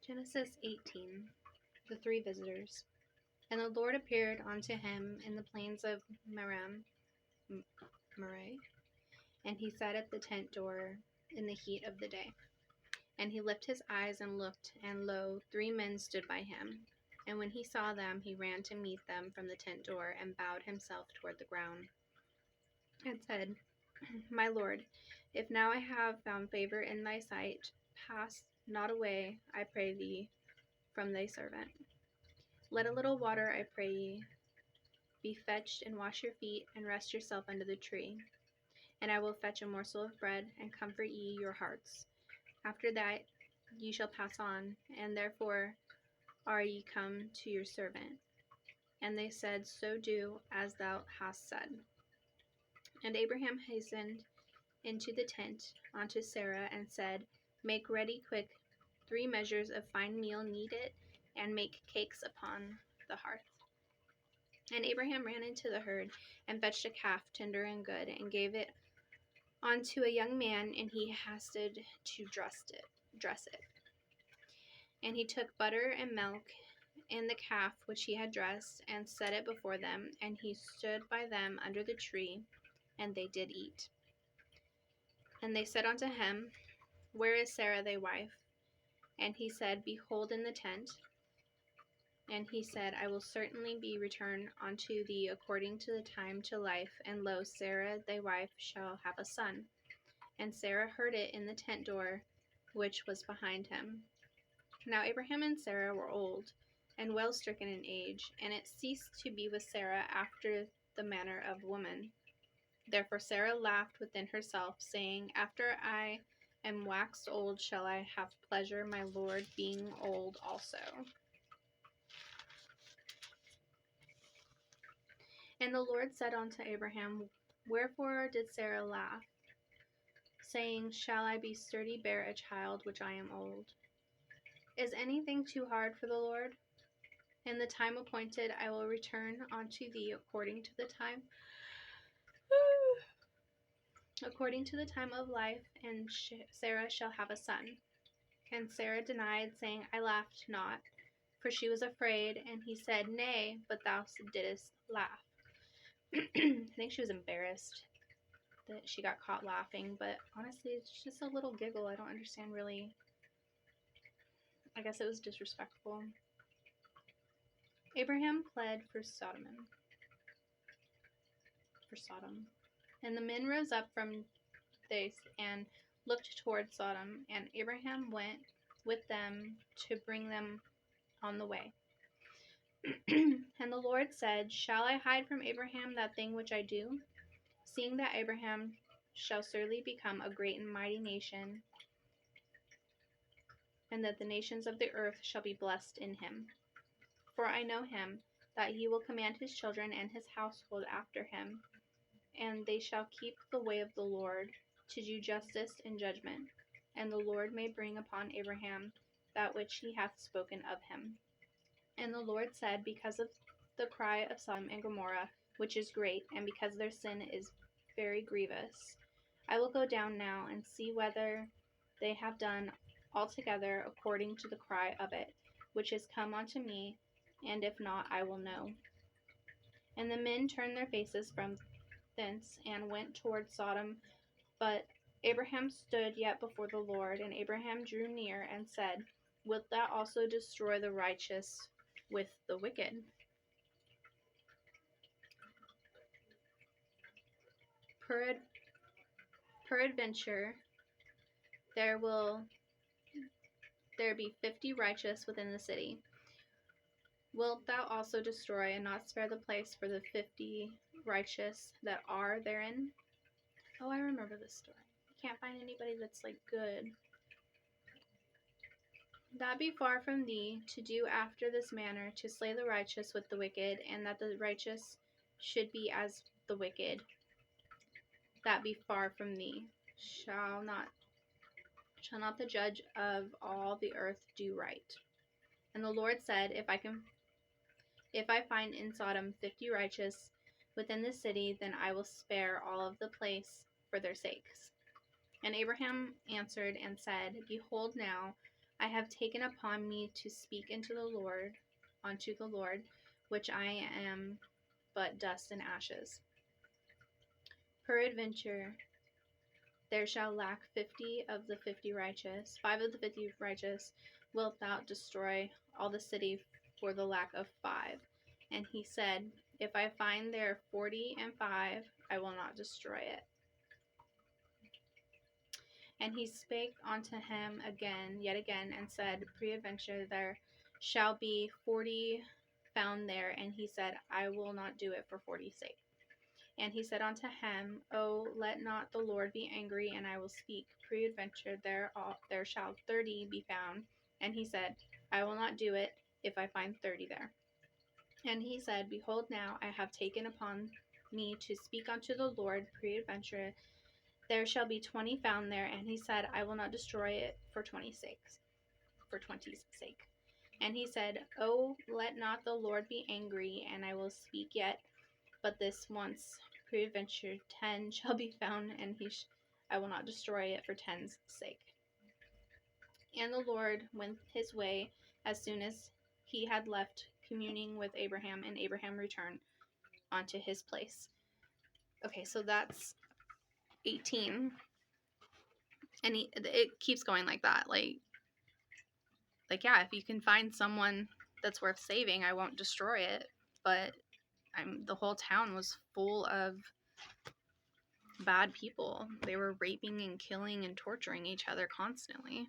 Genesis 18. The three visitors. And the Lord appeared unto him in the plains of Mamre, and he sat at the tent door in the heat of the day. And he lifted his eyes and looked, and lo, 3 men stood by him. And when he saw them, he ran to meet them from the tent door, and bowed himself toward the ground, and said, My Lord, if now I have found favor in thy sight, pass not away, I pray thee, from thy servant. Let a little water, I pray ye, be fetched, and wash your feet, and rest yourself under the tree. And I will fetch a morsel of bread, and comfort ye your hearts. After that ye shall pass on, and therefore are ye come to your servant. And they said, So do as thou hast said. And Abraham hastened into the tent unto Sarah, and said, Make ready quick 3 measures of fine meal kneaded, and make cakes upon the hearth. And Abraham ran into the herd, and fetched a calf tender and good, and gave it unto a young man, and he hasted to dress it. And he took butter and milk, and the calf which he had dressed, and set it before them, and he stood by them under the tree, and they did eat. And they said unto him, Where is Sarah thy wife? And he said, Behold, in the tent. And he said, I will certainly be returned unto thee according to the time to life, and lo, Sarah thy wife shall have a son. And Sarah heard it in the tent door which was behind him. Now Abraham and Sarah were old, and well stricken in age, and it ceased to be with Sarah after the manner of woman. Therefore Sarah laughed within herself, saying, After I am waxed old shall I have pleasure, my Lord being old also. And the Lord said unto Abraham, Wherefore did Sarah laugh, saying, Shall I be sturdy bear a child which I am old? Is anything too hard for the Lord? In the time appointed I will return unto thee according to the time of life, and Sarah shall have a son. And Sarah denied, saying, I laughed not, for she was afraid. And he said, Nay, but thou didst laugh. I think she was embarrassed that she got caught laughing, but honestly, it's just a little giggle. I don't understand really. I guess it was disrespectful. Abraham pled for Sodom. And the men rose up from thence and looked toward Sodom, and Abraham went with them to bring them on the way. And the Lord said, Shall I hide from Abraham that thing which I do? Seeing that Abraham shall surely become a great and mighty nation, and that the nations of the earth shall be blessed in him. For I know him, that he will command his children and his household after him, and they shall keep the way of the Lord, to do justice and judgment. And the Lord may bring upon Abraham that which he hath spoken of him. And the Lord said, Because of the cry of Sodom and Gomorrah, which is great, and because their sin is very grievous, I will go down now and see whether they have done altogether according to the cry of it, which is come unto me, and if not, I will know. And the men turned their faces from thence, and went toward Sodom. But Abraham stood yet before the Lord, and Abraham drew near, and said, Wilt thou also destroy the righteous with the wicked? Peradventure there be 50 righteous within the city. Wilt thou also destroy, and not spare the place for the 50 righteous that are therein? Oh, I remember this story. I can't find anybody that's good. That be far from thee to do after this manner, to slay the righteous with the wicked, and that the righteous should be as the wicked. That be far from thee. Shall not the judge of all the earth do right? And the Lord said, If I find in Sodom 50 righteous within the city, then I will spare all of the place for their sakes. And Abraham answered and said, Behold now, I have taken upon me to speak unto the Lord, which I am but dust and ashes. Peradventure there shall lack 50 of the 50 righteous. 5 of the 50 righteous wilt thou destroy all the city for the lack of 5. And he said, If I find there 40 and 5, I will not destroy it. And he spake unto him yet again, and said, Peradventure there shall be 40 found there. And he said, I will not do it for 40's sake. And he said unto him, Oh, let not the Lord be angry, and I will speak. Peradventure there shall 30 be found. And he said, I will not do it if I find 30 there. And he said, Behold, now I have taken upon me to speak unto the Lord. Peradventure there shall be 20 found there. And he said, I will not destroy it for 20's sake. And he said, Oh, let not the Lord be angry, and I will speak yet. But this once, peradventure 10 shall be found, and I will not destroy it for 10's sake. And the Lord went his way as soon as he had left communing with Abraham, and Abraham returned onto his place. Okay, so that's 18. And it keeps going like that. Like, yeah, if you can find someone that's worth saving, I won't destroy it. But the whole town was full of bad people. They were raping and killing and torturing each other constantly.